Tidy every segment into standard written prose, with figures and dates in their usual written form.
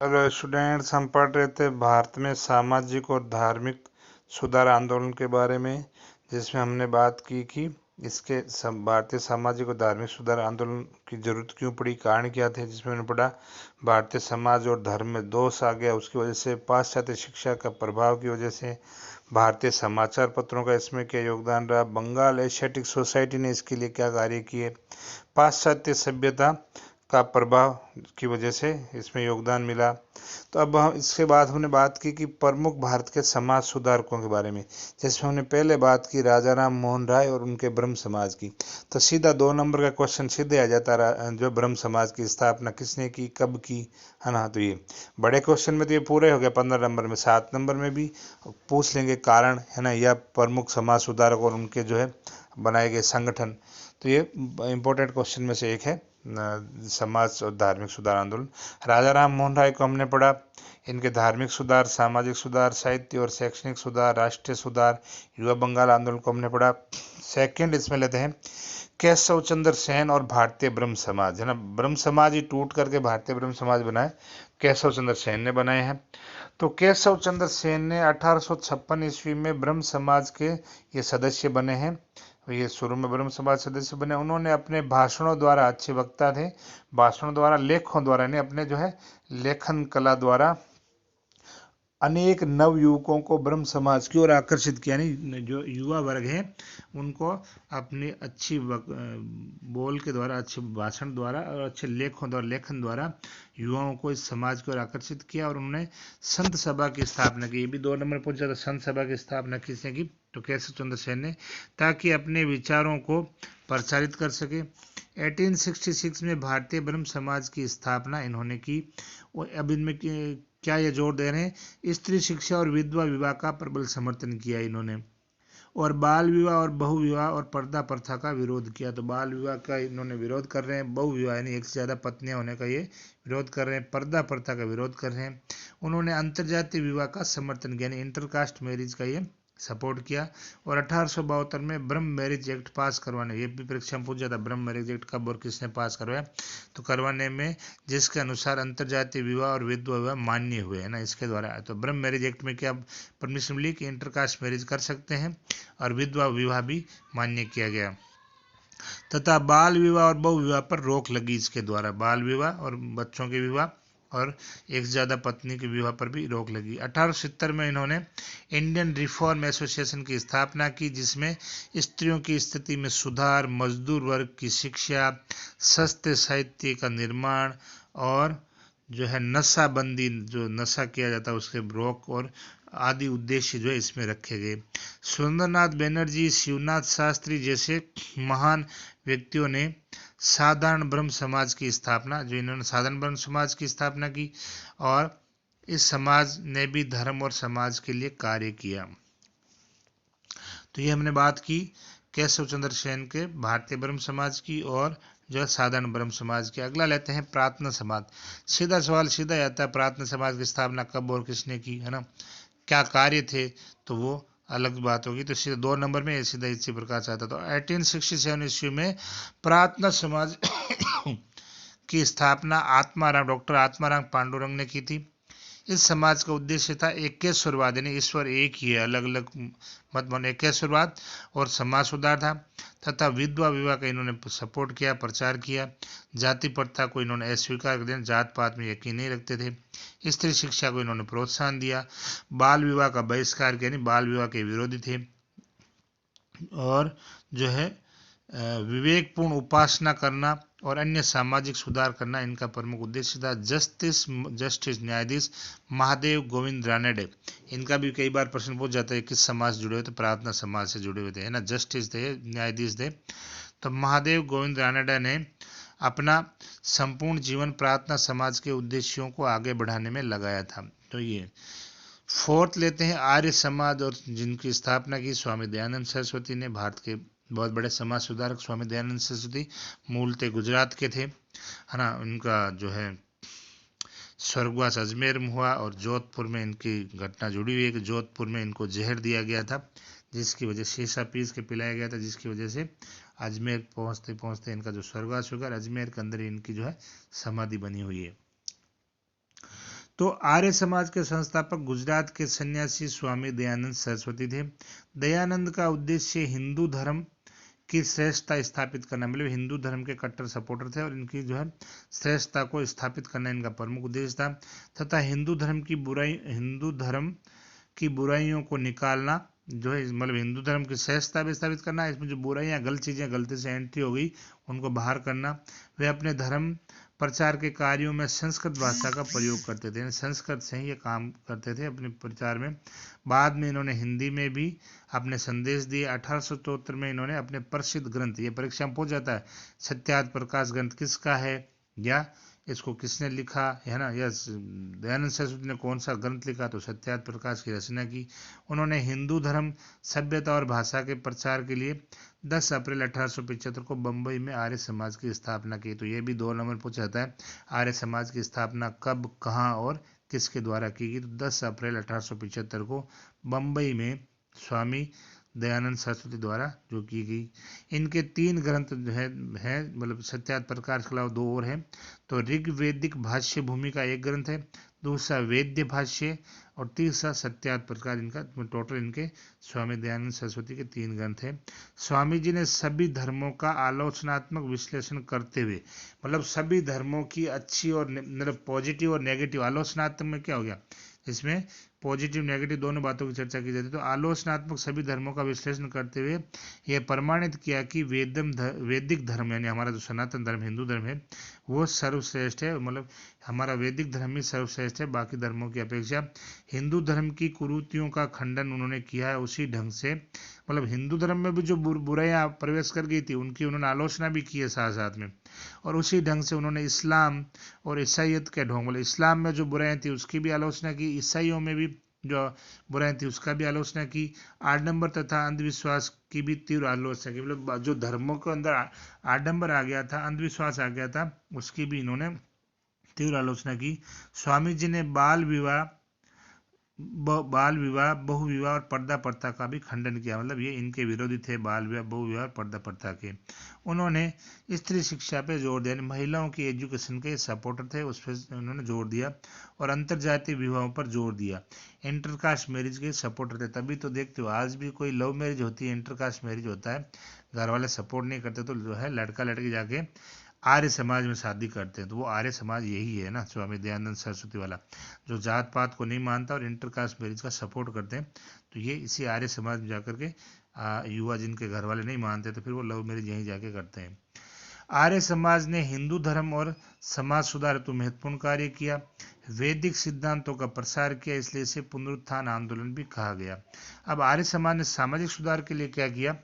Hello students, हम पढ़ रहे थे भारत में सामाजिक और धार्मिक सुधार आंदोलन के बारे में, जिसमें हमने बात की कि इसके भारतीय सामाजिक और धार्मिक सुधार आंदोलन की जरूरत क्यों पड़ी, कारण क्या थे। जिसमें हमने पढ़ा भारतीय समाज और धर्म में दोष आ गया, उसकी वजह से पाश्चात्य शिक्षा का प्रभाव की वजह से भारतीय समाचार पत्रों का इसमें क्या योगदान रहा, बंगाल एशियाटिक सोसाइटी ने इसके लिए क्या कार्य किए, पाश्चात्य सभ्यता का प्रभाव की वजह से इसमें योगदान मिला। तो अब हम इसके बाद हमने बात की कि प्रमुख भारत के समाज सुधारकों के बारे में, जिसमें हमने पहले बात की राजा राम मोहन राय और उनके ब्रह्म समाज की। तो सीधा 2 नंबर का क्वेश्चन सीधे आ जाता रहा, जो ब्रह्म समाज की स्थापना किसने की, कब की, है ना। तो ये बड़े क्वेश्चन में तो ये पूरे हो गया 15 नंबर में। 7 नंबर में भी पूछ लेंगे कारण, है ना, या प्रमुख समाज सुधारक और उनके जो है बनाए गए संगठन। तो ये इंपॉर्टेंट क्वेश्चन में से एक है, समाज और धार्मिक सुधार आंदोलन। राजा राम मोहन राय को हमने पढ़ा, इनके धार्मिक सुधार, सामाजिक सुधार, साहित्य और शैक्षणिक सुधार, राष्ट्रीय सुधार, युवा बंगाल आंदोलन को हमने पढ़ा। सेकंड इसमें लेते हैं केशव चंद्र सेन और भारतीय ब्रह्म समाज, है ना। ब्रह्म समाज ही टूट करके भारतीय ब्रह्म समाज बनाए, केशव चंद्र सेन ने बनाए हैं। तो केशव चंद्र सेन ने 1856 ईस्वी में ब्रह्म समाज के ये सदस्य बने हैं। ये शुरू में ब्रह्म समाज सदस्य बने। उन्होंने अपने भाषणों द्वारा, अच्छे वक्ता थे, भाषणों द्वारा, लेखों द्वारा, यानी अपने जो है लेखन कला द्वारा अनेक नव युवकों को ब्रह्म समाज की ओर आकर्षित किया। यानी जो युवा वर्ग है उनको अपनी अच्छी बोल के द्वारा, अच्छे भाषण द्वारा और अच्छे लेखों द्वारा, लेखन द्वारा युवाओं को इस समाज की ओर आकर्षित किया। और उन्होंने संत सभा की स्थापना की। ये भी 2 नंबर पूछा था, संत सभा की स्थापना किसने की, तो केशव चंद्र सेन ने, ताकि अपने विचारों को प्रचारित कर सके। 1866 में भारतीय ब्रह्म समाज की स्थापना इन्होंने की। और अब इनमें क्या ये जोर दे रहे हैं, स्त्री शिक्षा और विधवा विवाह का प्रबल समर्थन किया इन्होंने। और बाल विवाह और बहु विवाह और पर्दा प्रथा का विरोध किया। तो बाल विवाह का इन्होंने विरोध कर रहे हैं, बहु विवाह यानी एक से ज़्यादा पत्नियां होने का ये विरोध कर रहे हैं, पर्दा प्रथा का विरोध कर रहे हैं। उन्होंने अंतर्जातीय विवाह का समर्थन किया, यानी इंटरकास्ट मैरिज का ये सपोर्ट किया। और 1872 में ब्रह्म मैरिज एक्ट पास करवाने, ये भी परीक्षा में पूछ जाता, ब्रह्म मैरिज एक्ट कब और किसने पास करवाया, तो करवाने में, जिसके अनुसार अंतर्जातीय विवाह और विधवा विवाह मान्य हुए, है ना, इसके द्वारा। तो ब्रह्म मैरिज एक्ट में क्या परमिशन मिली कि इंटरकास्ट मैरिज कर सकते हैं और विधवा विवाह भी मान्य किया गया। तथा बाल विवाह और बहु विवाह पर रोक लगी इसके द्वारा, बाल विवाह और बच्चों के विवाह और एक से ज़्यादा पत्नी के विवाह पर भी रोक लगी। 1870 में इन्होंने इंडियन रिफॉर्म एसोसिएशन की स्थापना की, जिसमें स्त्रियों की स्थिति में सुधार, मजदूर वर्ग की शिक्षा, सस्ते साहित्य का निर्माण और जो है नशाबंदी, जो नशा किया जाता है उसके रोक और आदि उद्देश्य जो है इसमें रखे गए। सुरेंद्रनाथ बनर्जी, शिवनाथ शास्त्री जैसे महान व्यक्तियों ने साधारण ब्रह्म समाज की स्थापना, जो इन्होंने साधारण ब्रह्म समाज की स्थापना की, और इस समाज ने भी धर्म और समाज के लिए कार्य किया। तो ये हमने बात की केशव चंद्र सेन के भारतीय ब्रह्म समाज की और जो साधारण ब्रह्म समाज की। अगला लेते हैं प्रार्थना समाज। सीधा सवाल सीधा आता है, प्रार्थना समाज की स्थापना कब और किसने की, है ना, क्या कार्य थे, तो वो अलग बात होगी। तो सीधा 2 नंबर में सीधा इसी प्रकार से आता। तो 1867 ईस्वी में प्रार्थना समाज की स्थापना आत्माराम, डॉक्टर आत्माराम पांडुरंग ने की थी। इस समाज का उद्देश्य था एकेश्वरवाद, यानी ईश्वर एक ही है, अलग अलग मत मान, एकेश्वरवाद और समाज सुधार था। तथा विधवा विवाह का इन्होंने सपोर्ट किया, प्रचार किया। जाति प्रथा को इन्होंने अस्वीकार कर दिया, जात पात में यकीन नहीं रखते थे। स्त्री शिक्षा को इन्होंने प्रोत्साहन दिया। बाल विवाह का बहिष्कार किया, यानी बाल विवाह के विरोधी थे। और जो है विवेकपूर्ण उपासना करना और अन्य सामाजिक सुधार करना इनका प्रमुख उद्देश्य था। जस्टिस न्यायाधीश महादेव गोविंद रानडे, इनका भी कई बार प्रश्न पूछ जाता है किस समाज से जुड़े हुए थे, प्रार्थना समाज से जुड़े हुए थे, है ना, जस्टिस थे, न्यायाधीश थे। तो महादेव गोविंद रानडे ने अपना संपूर्ण जीवन प्रार्थना समाज के उद्देश्यों को आगे बढ़ाने में लगाया था। तो ये फोर्थ लेते हैं आर्य समाज, और जिनकी स्थापना की स्वामी दयानंद सरस्वती ने। भारत के बहुत बड़े समाज सुधारक स्वामी दयानंद सरस्वती मूलतः गुजरात के थे, है ना। उनका जो है स्वर्गवास अजमेर में हुआ और जोधपुर में इनकी घटना जुड़ी हुई है कि जोधपुर में इनको जहर दिया गया था, जिसकी वजह शीशा पीस के पिलाया गया था, जिसकी वजह से अजमेर पहुंचते पहुंचते इनका जो स्वर्गवास होगा, अजमेर के अंदर इनकी जो है समाधि बनी हुई है। तो आर्य समाज के संस्थापक गुजरात के सन्यासी स्वामी दयानंद सरस्वती थे। दयानंद का उद्देश्य हिंदू धर्म की श्रेष्ठता स्थापित करना, मतलब हिंदू धर्म के कट्टर सपोर्टर थे और इनकी जो है श्रेष्ठता को स्थापित करना इनका प्रमुख उद्देश्य था, तथा हिंदू धर्म की बुराइयों को निकालना, जो है मतलब हिंदू धर्म की श्रेष्ठता भी स्थापित करना, इसमें जो बुराइयां गलत चीज़ें गलती से एंट्री हो गई उनको बाहर करना। वे अपने धर्म प्रचार के कार्यों में संस्कृत भाषा का प्रयोग करते थे, संस्कृत से ही ये काम करते थे अपने प्रचार में। बाद में इन्होंने हिंदी में भी अपने संदेश दिए। 1873 में इन्होंने अपने प्रसिद्ध ग्रंथ, ये परीक्षा में पूछ जाता है, सत्यार्थ प्रकाश ग्रंथ किसका है या इसको किसने लिखा है ना, या दयानंद सरस्वती ने कौन सा ग्रंथ लिखा, तो सत्यार्थ प्रकाश की रचना की। उन्होंने हिंदू धर्म, सभ्यता और भाषा के प्रचार के लिए 10 अप्रैल 1875 को बम्बई में आर्य समाज की स्थापना की। तो ये भी 2 नंबर पूछा जाता है, आर्य समाज की स्थापना कब, कहाँ और किसके द्वारा की गई, तो 10 अप्रैल 1875 को बम्बई में स्वामी दयानंद सरस्वती द्वारा जो की गई। इनके 3 ग्रंथ जो है मतलब सत्यार्थ प्रकाश के अलावा 2 और हैं। तो ऋग्वेदिक भाष्य भूमि का एक ग्रंथ है, दूसरा वेद्य भाष्य और तीसरा सत्यार्थ प्रकाश। इनका टोटल इनके स्वामी दयानंद सरस्वती के 3 ग्रंथ हैं। स्वामी जी ने सभी धर्मों का आलोचनात्मक विश्लेषण करते हुए, मतलब सभी धर्मों की अच्छी और मतलब पॉजिटिव और नेगेटिव, आलोचनात्मक में क्या हो गया, इसमें पॉजिटिव नेगेटिव दोनों बातों की चर्चा की जाती है। तो आलोचनात्मक सभी धर्मों का विश्लेषण करते हुए यह प्रमाणित किया कि वैदिक धर्म यानी हमारा जो सनातन धर्म हिंदू धर्म है वो सर्वश्रेष्ठ है, मतलब हमारा वैदिक धर्म ही सर्वश्रेष्ठ है बाकी धर्मों की अपेक्षा। हिंदू धर्म की कुरीतियों का खंडन उन्होंने किया है उसी ढंग से, मतलब हिंदू धर्म में भी जो बुराइयां प्रवेश कर गई थी उनकी उन्होंने आलोचना भी की है साथ साथ में, और उसी ढंग से उन्होंने इस्लाम और ईसाइयत के ढोंग, मतलब इस्लाम में जो बुराइयां थी उसकी भी आलोचना की, ईसाइयों में भी जो बुराई थी उसका भी आलोचना की, आडंबर तथा अंधविश्वास की भी तीव्र आलोचना की, मतलब जो धर्मों के अंदर आडंबर आ गया था, अंधविश्वास आ गया था, उसकी भी इन्होंने तीव्र आलोचना की। स्वामी जी ने बाल विवाह, बहु विवाह और पर्दा प्रथा का भी खंडन किया, मतलब ये इनके विरोधी थे, बाल विवाह, बहु विवाह और पर्दा प्रथा के। उन्होंने स्त्री शिक्षा पे जोर दिया, महिलाओं की एजुकेशन के सपोर्टर थे, उस पर उन्होंने जोर दिया, और अंतरजातीय विवाहों पर जोर दिया। इंटरकास्ट मैरिज के सपोर्टर थे, तभी तो देखते हो आज भी कोई लव मैरिज होती है, इंटरकास्ट मैरिज होता है, घर वाले सपोर्ट नहीं करते तो जो है लड़का लड़की जाके आर्य समाज में शादी करते हैं, तो वो आर्य समाज यही है ना, स्वामी दयानंद सरस्वती वाला, जो जात पात को नहीं मानता और इंटरकास्ट मैरिज का सपोर्ट करते हैं। तो ये इसी आर्य समाज में जाकर के युवा जिनके घर वाले नहीं मानते तो फिर वो लव मैरिज यहीं जाके करते हैं। आर्य समाज ने हिंदू धर्म और समाज सुधार हेतु महत्वपूर्ण कार्य किया, वैदिक सिद्धांतों का प्रसार किया, इसलिए इसे पुनरुत्थान आंदोलन भी कहा गया। अब आर्य समाज ने सामाजिक सुधार के लिए क्या किया,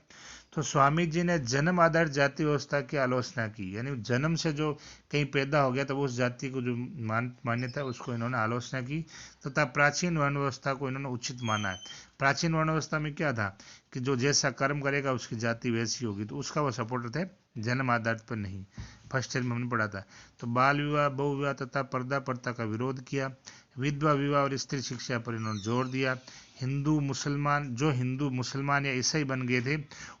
तो स्वामी जी ने जन्म आधारित जाति व्यवस्था की आलोचना की, यानी जन्म से जो कहीं पैदा हो गया तो उस जाति को जो मान्यता है उसको इन्होंने आलोचना की, तथा प्राचीन वर्ण व्यवस्था को इन्होंने उचित माना है। प्राचीन वर्ण व्यवस्था में क्या था कि जो जैसा कर्म करेगा उसकी जाति वैसी होगी, तो उसका वो सपोर्टर थे, जन्म आधारित पर नहीं। फर्स्ट ईयर में हमने पढ़ा था। तो बाल विवाह, बहु विवाह तथा पर्दा प्रथा का विरोध किया, विधवा विवाह और स्त्री शिक्षा पर इन्होंने जोर दिया। हिंदू मुसलमान या ईसाई बन गए थे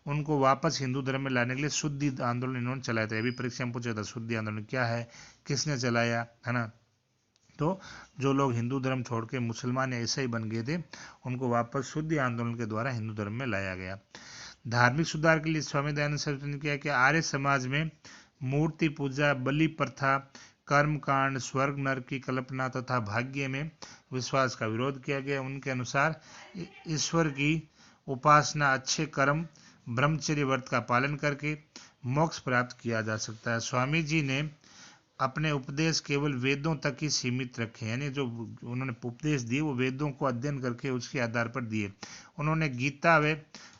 उनको वापस हिंदू धर्म में लाने के लिए शुद्धि आंदोलन इन्होंने चलाया था। अभी परीक्षा में पूछा था शुद्धि आंदोलन क्या है, किसने चलाया है ना, तो जो लोग हिंदू धर्म छोड़ के मुसलमान या ईसाई बन गए थे उनको वापस शुद्धि आंदोलन के द्वारा हिंदू धर्म में लाया गया। धार्मिक सुधार के लिए स्वामी दयानंद सरस्वती ने किया कि आर्य समाज में मूर्ति पूजा, बलि प्रथा, कर्मकांड, स्वर्ग नरक की कल्पना तथा भाग्य में विश्वास का विरोध किया गया। उनके अनुसार ईश्वर की उपासना, अच्छे कर्म, ब्रह्मचर्य व्रत का पालन करके मोक्ष प्राप्त किया जा सकता है। स्वामी जी ने अपने उपदेश केवल वेदों तक ही सीमित रखे, यानी जो उन्होंने उपदेश दिए वो वेदों को अध्ययन करके उसके आधार पर दिए। उन्होंने गीता व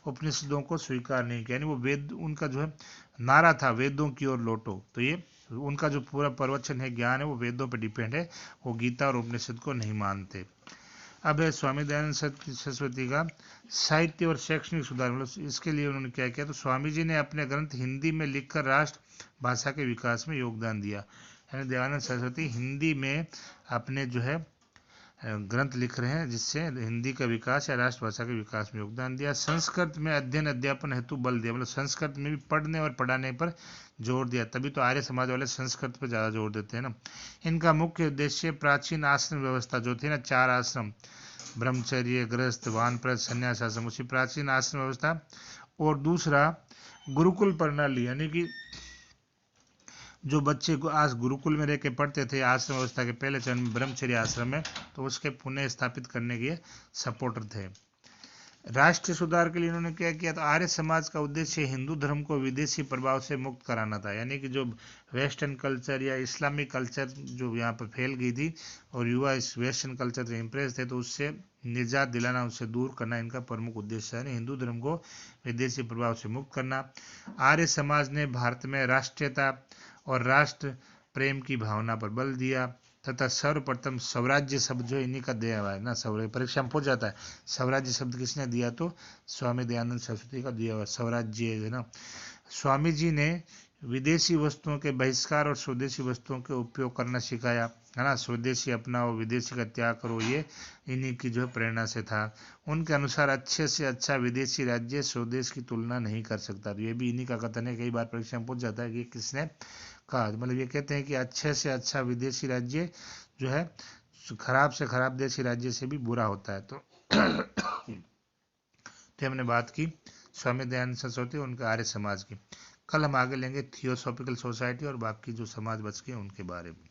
उपनिषदों को स्वीकार नहीं किया, यानी वो वेद, उनका जो है नारा था वेदों की ओर लौटो, तो ये उनका जो पूरा प्रवचन है, ज्ञान है, वो वेदों पर डिपेंड है, वो गीता और उपनिषद को नहीं मानते। अब है स्वामी दयानंद सरस्वती का साहित्य और शैक्षणिक सुधार, मतलब इसके लिए उन्होंने क्या किया, तो स्वामी जी ने अपने ग्रंथ हिंदी में लिखकर राष्ट्र भाषा के विकास में योगदान दिया, यानी दयानंद सरस्वती हिंदी में अपने जो है ग्रंथ लिख रहे हैं जिससे हिंदी का विकास या राष्ट्रभाषा के विकास में योगदान दिया। संस्कृत में अध्ययन अध्यापन हेतु बल दिया, मतलब संस्कृत में भी पढ़ने और पढ़ाने पर जोर दिया। तभी तो आर्य समाज वाले संस्कृत पर ज़्यादा जोर देते हैं ना। इनका मुख्य उद्देश्य प्राचीन आश्रम व्यवस्था जो थी ना, 4 आश्रम, ब्रह्मचर्य, गृहस्थ, वानप्रस्थ, संन्यास आश्रम, उसी प्राचीन आश्रम व्यवस्था, और दूसरा गुरुकुल प्रणाली, यानी कि जो बच्चे को आज गुरुकुल में रह के पढ़ते थे आश्रम व्यवस्था के पहले चरण में ब्रह्मचर्य आश्रम में, तो उसके पुनः स्थापित करने के सपोर्टर थे। राष्ट्रीय सुधार के लिए इन्होंने क्या किया, तो आर्य समाज का उद्देश्य हिंदू धर्म को विदेशी प्रभाव से मुक्त कराना था, यानी कि जो वेस्टर्न कल्चर या इस्लामिक कल्चर जो यहाँ पर फैल गई थी और युवा इस वेस्टर्न कल्चर से इम्प्रेस थे, तो उससे निजात दिलाना, उससे दूर करना इनका प्रमुख उद्देश्य है। हिंदू धर्म को विदेशी प्रभाव से मुक्त करना। आर्य समाज ने भारत में राष्ट्रीयता और राष्ट्र प्रेम की भावना पर बल दिया तथा सर्वप्रथम स्वराज्य शब्द जो इन्हीं का दिया हुआ है ना, परीक्षा में पूछ जाता है स्वराज्य शब्द किसने दिया, तो स्वामी दयानंद सरस्वती का दिया हुआ स्वराज्य है ना। स्वामी जी ने विदेशी वस्तुओं के बहिष्कार और स्वदेशी वस्तुओं के उपयोग करना सिखाया, है ना। स्वदेशी अपनाओ, विदेशी का त्याग करो, ये इन्हीं की जो प्रेरणा से था। उनके अनुसार अच्छे से अच्छा विदेशी राज्य स्वदेश की तुलना नहीं कर सकता, तो ये भी इन्हीं का कथन है। कई बार परीक्षा में पूछ जाता है कि किसने कहा, मतलब ये कहते हैं कि अच्छे से अच्छा विदेशी राज्य जो है खराब से खराब देशी राज्य से भी बुरा होता है। तो हमने बात की स्वामी दयानंद सरस्वती उनके आर्य समाज की। कल हम आगे लेंगे थियोसॉफिकल सोसाइटी और बाकी जो समाज बच गए उनके बारे में।